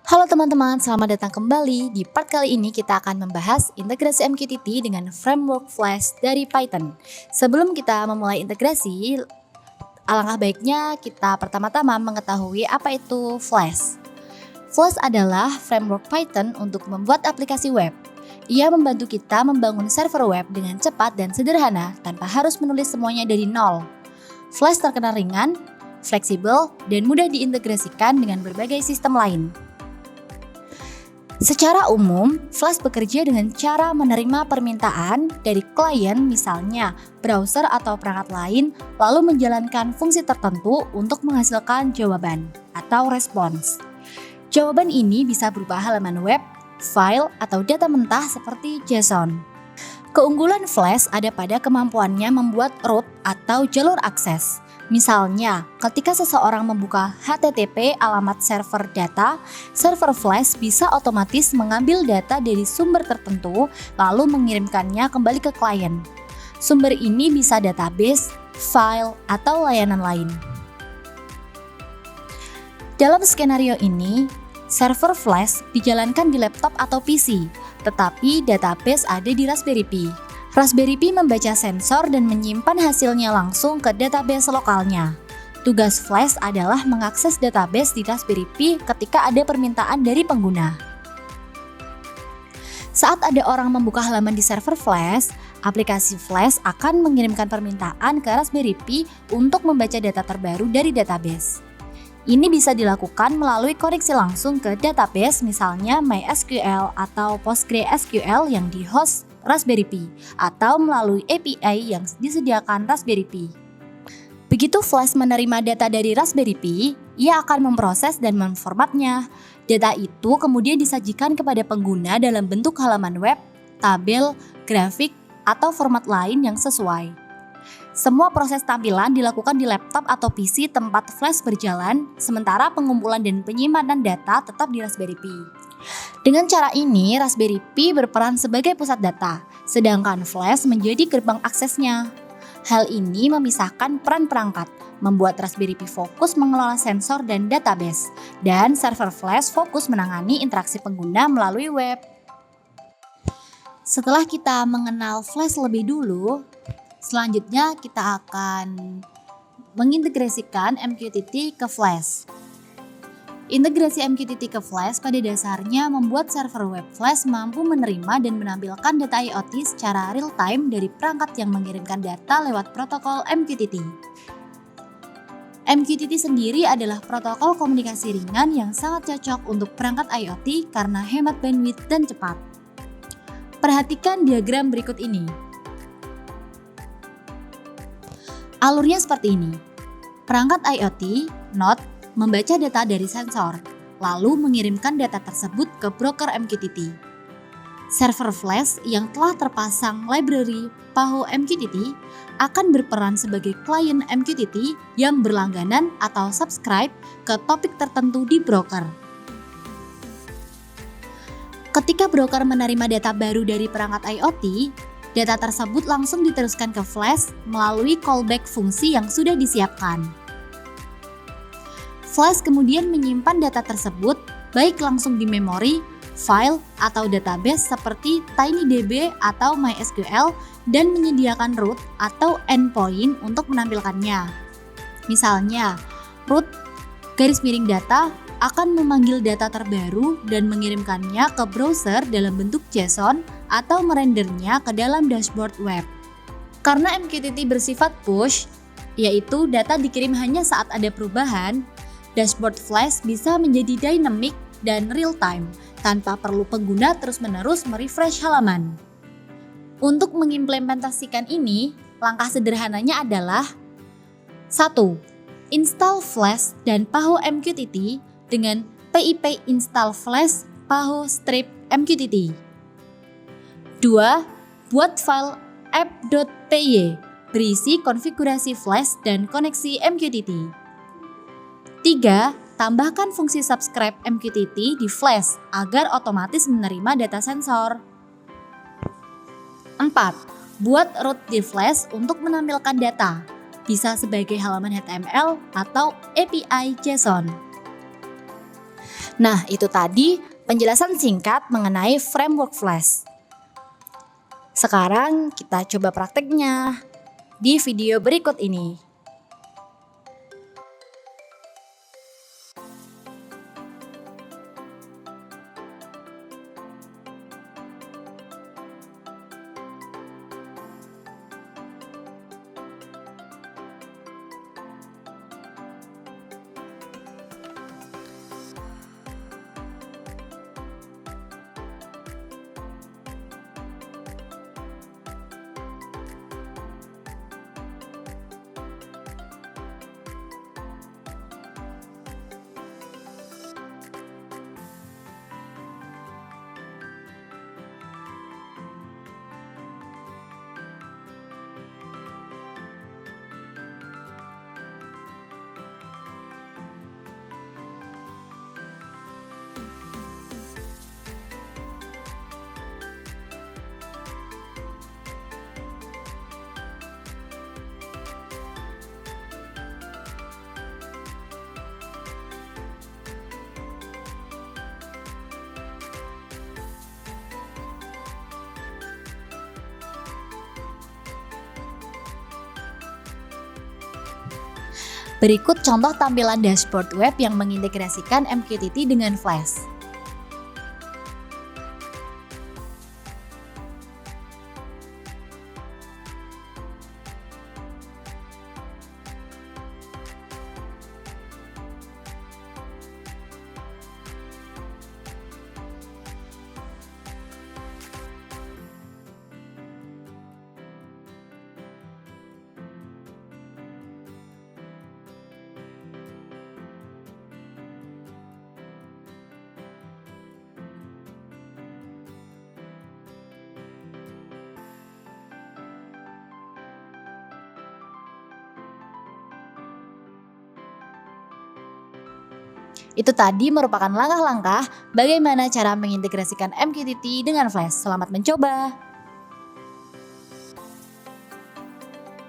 Halo teman-teman, selamat datang kembali. Di part kali ini kita akan membahas integrasi MQTT dengan framework Flash dari Python. Sebelum kita memulai integrasi, alangkah baiknya kita pertama-tama mengetahui apa itu Flash. Flash adalah framework Python untuk membuat aplikasi web. Ia membantu kita membangun server web dengan cepat dan sederhana tanpa harus menulis semuanya dari nol. Flash terkenal ringan, fleksibel, dan mudah diintegrasikan dengan berbagai sistem lain. Secara umum, Flash bekerja dengan cara menerima permintaan dari klien, misalnya browser atau perangkat lain, lalu menjalankan fungsi tertentu untuk menghasilkan jawaban atau respons. Jawaban ini bisa berupa halaman web, file, atau data mentah seperti JSON. Keunggulan Flash ada pada kemampuannya membuat root atau jalur akses. Misalnya, ketika seseorang membuka HTTP alamat server data, server Flash bisa otomatis mengambil data dari sumber tertentu lalu mengirimkannya kembali ke klien. Sumber ini bisa database, file, atau layanan lain. Dalam skenario ini, server Flash dijalankan di laptop atau PC, tetapi database ada di Raspberry Pi. Raspberry Pi membaca sensor dan menyimpan hasilnya langsung ke database lokalnya. Tugas Flash adalah mengakses database di Raspberry Pi ketika ada permintaan dari pengguna. Saat ada orang membuka halaman di server Flash, aplikasi Flash akan mengirimkan permintaan ke Raspberry Pi untuk membaca data terbaru dari database. Ini bisa dilakukan melalui koneksi langsung ke database, misalnya MySQL atau PostgreSQL yang di-host Raspberry Pi, atau melalui API yang disediakan Raspberry Pi. Begitu Flash menerima data dari Raspberry Pi, ia akan memproses dan memformatnya. Data itu kemudian disajikan kepada pengguna dalam bentuk halaman web, tabel, grafik, atau format lain yang sesuai. Semua proses tampilan dilakukan di laptop atau PC tempat Flash berjalan, sementara pengumpulan dan penyimpanan data tetap di Raspberry Pi. Dengan cara ini, Raspberry Pi berperan sebagai pusat data, sedangkan Flash menjadi gerbang aksesnya. Hal ini memisahkan peran perangkat, membuat Raspberry Pi fokus mengelola sensor dan database, dan server Flash fokus menangani interaksi pengguna melalui web. Setelah kita mengenal Flash lebih dulu, selanjutnya kita akan mengintegrasikan MQTT ke Flash. Integrasi MQTT ke Flash pada dasarnya membuat server web Flash mampu menerima dan menampilkan data IoT secara real-time dari perangkat yang mengirimkan data lewat protokol MQTT. MQTT sendiri adalah protokol komunikasi ringan yang sangat cocok untuk perangkat IoT karena hemat bandwidth dan cepat. Perhatikan diagram berikut ini. Alurnya seperti ini. Perangkat IoT, node, membaca data dari sensor, lalu mengirimkan data tersebut ke broker MQTT. Server Flash yang telah terpasang library PAHO MQTT akan berperan sebagai klien MQTT yang berlangganan atau subscribe ke topik tertentu di broker. Ketika broker menerima data baru dari perangkat IoT, data tersebut langsung diteruskan ke Flash melalui callback fungsi yang sudah disiapkan. Flash kemudian menyimpan data tersebut baik langsung di memori, file, atau database seperti TinyDB atau MySQL dan menyediakan root atau endpoint untuk menampilkannya. Misalnya, root _data akan memanggil data terbaru dan mengirimkannya ke browser dalam bentuk JSON atau merendernya ke dalam dashboard web. Karena MQTT bersifat push, yaitu data dikirim hanya saat ada perubahan, dashboard Flash bisa menjadi dynamic dan real-time tanpa perlu pengguna terus-menerus merefresh halaman. Untuk mengimplementasikan ini, langkah sederhananya adalah 1. Install Flash dan PAHO MQTT dengan pip install Flash PAHO strip MQTT. 2. Buat file app.py berisi konfigurasi Flash dan koneksi MQTT. 3. Tambahkan fungsi subscribe MQTT di Flash agar otomatis menerima data sensor. 4. Buat root di Flash untuk menampilkan data, bisa sebagai halaman HTML atau API JSON. Nah, itu tadi penjelasan singkat mengenai framework Flash. Sekarang kita coba prakteknya di video berikut ini. Berikut contoh tampilan dashboard web yang mengintegrasikan MQTT dengan Flash. Itu tadi merupakan langkah-langkah bagaimana cara mengintegrasikan MQTT dengan Flash. Selamat mencoba!